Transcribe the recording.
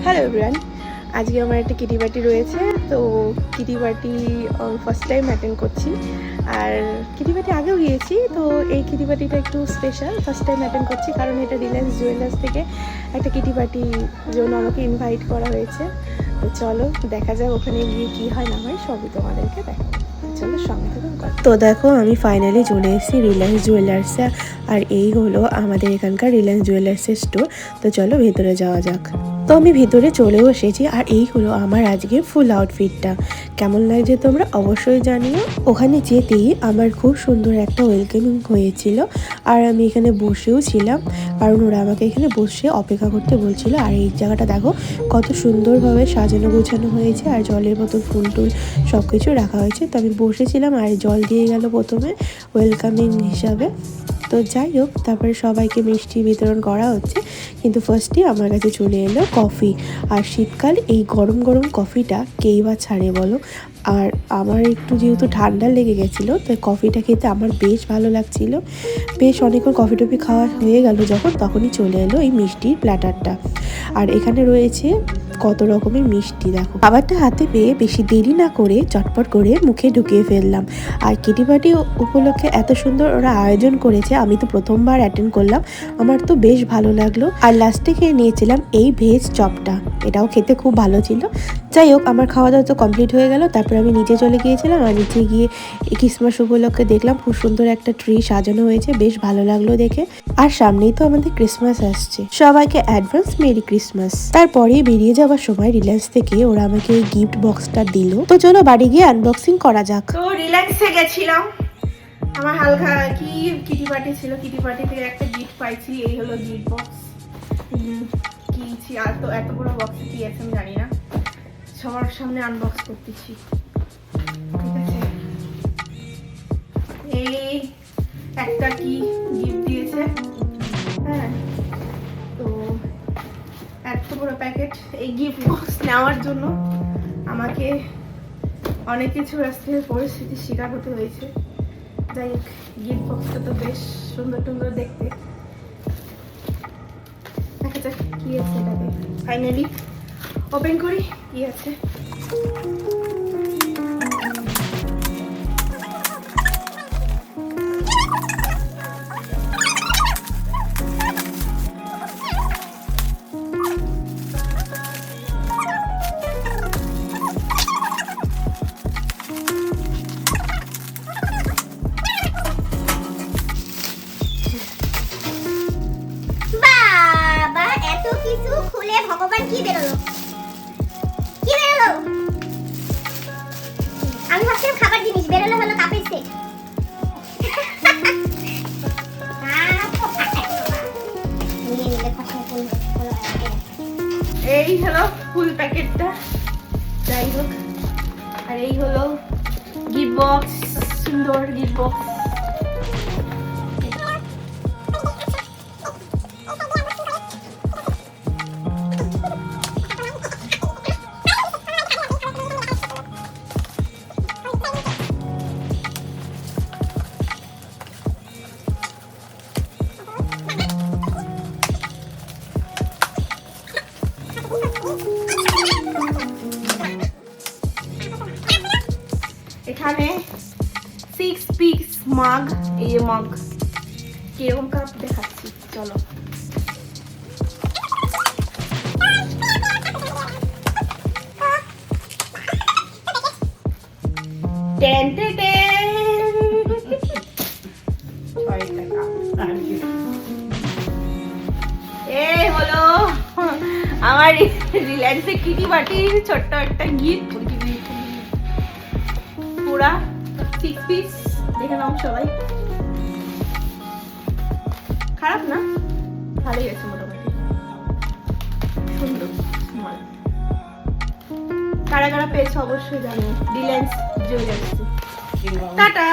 Hello everyone, আজকে আমার একটা কিটি পার্টি রয়েছে। তো Kitty party first time attend করছি। আর কিটি পার্টি আগেও গিয়েছি, তো এই কিটি পার্টিটা একটু স্পেশাল, ফার্স্ট টাইম অ্যাটেন্ড করছি কারণ এটা রিলায়েন্স জুয়েলার্স থেকে একটা কিটি পার্টির জন্য আমাকে ইনভাইট করা হয়েছে। তো চলো দেখা যাক ওখানে গিয়ে কী হয় না হয়, সবই তোমাদেরকে দেখাবো। চলো সঙ্গে থাকুন। তো দেখো আমি ফাইনালি চলে এসেছি রিলায়েন্স জুয়েলার্সে, আর এই হলো আমাদের এখানকার রিলায়েন্স জুয়েলার্সের স্টোর। তো চলো ভেতরে যাওয়া যাক। তো আমি ভিতরে চলেও এসেছি, আর এই হলো আমার আজকে ফুল আউটফিটটা। কেমন লাগছে তোমরা অবশ্যই জানিও। ওখানে যেতেই আমার খুব সুন্দর একটা ওয়েলকামিং হয়েছিল, আর আমি এখানে বসেও ছিলাম কারণ ওরা আমাকে এখানে বসে অপেক্ষা করতে বলছিল। আর এই জায়গাটা দেখো কত সুন্দরভাবে সাজানো গোছানো হয়েছে, আর জলের বোতল ফুল টুল সব কিছু রাখা হয়েছে। তো আমি বসেছিলাম আর জল দিয়ে গেল প্রথমে ওয়েলকামিং হিসাবে। তো যাই হোক, তারপরে সবাইকে মিষ্টি বিতরণ করা হচ্ছে, কিন্তু ফার্স্টে আমার কাছে চলে এলো কফি। আর শীতকাল এই গরম গরম কফিটা কেই বা ছাড়ে বলো। আর আমার একটু যেহেতু ঠান্ডা লেগে গেছিলো, তো কফিটা খেতে আমার বেশ ভালো লাগছিলো। বেশ অনেকক্ষণ কফি টফি খাওয়া হয়ে গেল যখন, তখনই চলে এলো এই মিষ্টির প্ল্যাটারটা। আর এখানে রয়েছে কত রকমের মিষ্টি। দেখো খাবারটা হাতে পেয়ে বেশি দেরি না করে চটপট করে মুখে ঢুকিয়ে ফেললাম। আর কিটি পার্টি উপলক্ষে এত সুন্দর ওরা আয়োজন করেছে, আমি তো প্রথমবার অ্যাটেন্ড করলাম, আমার তো বেশ ভালো লাগলো। আর লাস্টে খেয়ে নিয়েছিলাম এই ভেজ চপটা, এটাও খেতে খুব ভালো ছিল। যাই হোক, আমার খাওয়া দাওয়া তো কমপ্লিট হয়ে গেল। তারপর আমি নিচে চলে গিয়েছিলাম, আর নিচে গিয়ে ক্রিসমাস উপলক্ষে দেখলাম খুব সুন্দর একটা ট্রি সাজানো হয়েছে, বেশ ভালো লাগলো দেখে। আর সামনেই তো আমাদের ক্রিসমাস আসছে, সবাইকে অ্যাডভান্স মেরি ক্রিসমাস। তারপরে বেরিয়ে যাওয়ার সময় রিলায়েন্স থেকে ওরা আমাকে এই গিফট বক্সটা দিল। তো চলো বাড়ি গিয়ে আনবক্সিং করা যাক। তো রিল্যাক্সে গেছিলাম, আমার হালকা কিটি পার্টি ছিল, কিটি পার্টি থেকে একটা গিফট পাইছি। এই হলো গিফট বক্স। কি আর তো এত বড় বক্সে কি আছে আমি জানি না, সবার সামনে আনবক্স করতেছি। ঠিক আছে, এই একটা কি গিফট দিয়েছে। হ্যাঁ, তো এত বড় প্যাকেট। এই গিফট বক্স নেওয়ার জন্য আমাকে অনেক কিছু রাস্তায় পরিস্থিতির শিকার হতে হয়েছে। যাই হোক, গিফট বক্সটা তো বেশ সুন্দর সুন্দর দেখতে। দেখা যাক কি আছে এটাতে। ফাইনালি ওপেন করি কি আছে। খুলে ভগবান কি বেরোলো, কি বেরোলো? আমি ভাবছিলাম খাবার জিনিস, বেরোলো হলো কাপের সেট। এই হলো ফুল প্যাকেটটা। যাই হোক, আর এই হলো গিফট বক্স, সুন্দর গিফট বক্স। এখানে 6 পিস মাগ, এই মাগ কিরকম কাপ দেখাচ্ছি চলো। টেন টেন টেন, এই হলো আমার রিলায়েন্সের কিটি পার্টির ছোট্ট একটা গিফট। পুরা 6 পিস, দেখে নাও সবাই। খারাপ না, ভালোই আছে মোটামুটি, সুন্দর। কারা কারা পেয়েছে অবশ্যই জানো রিলায়েন্স জুয়েলার্স। টাটা।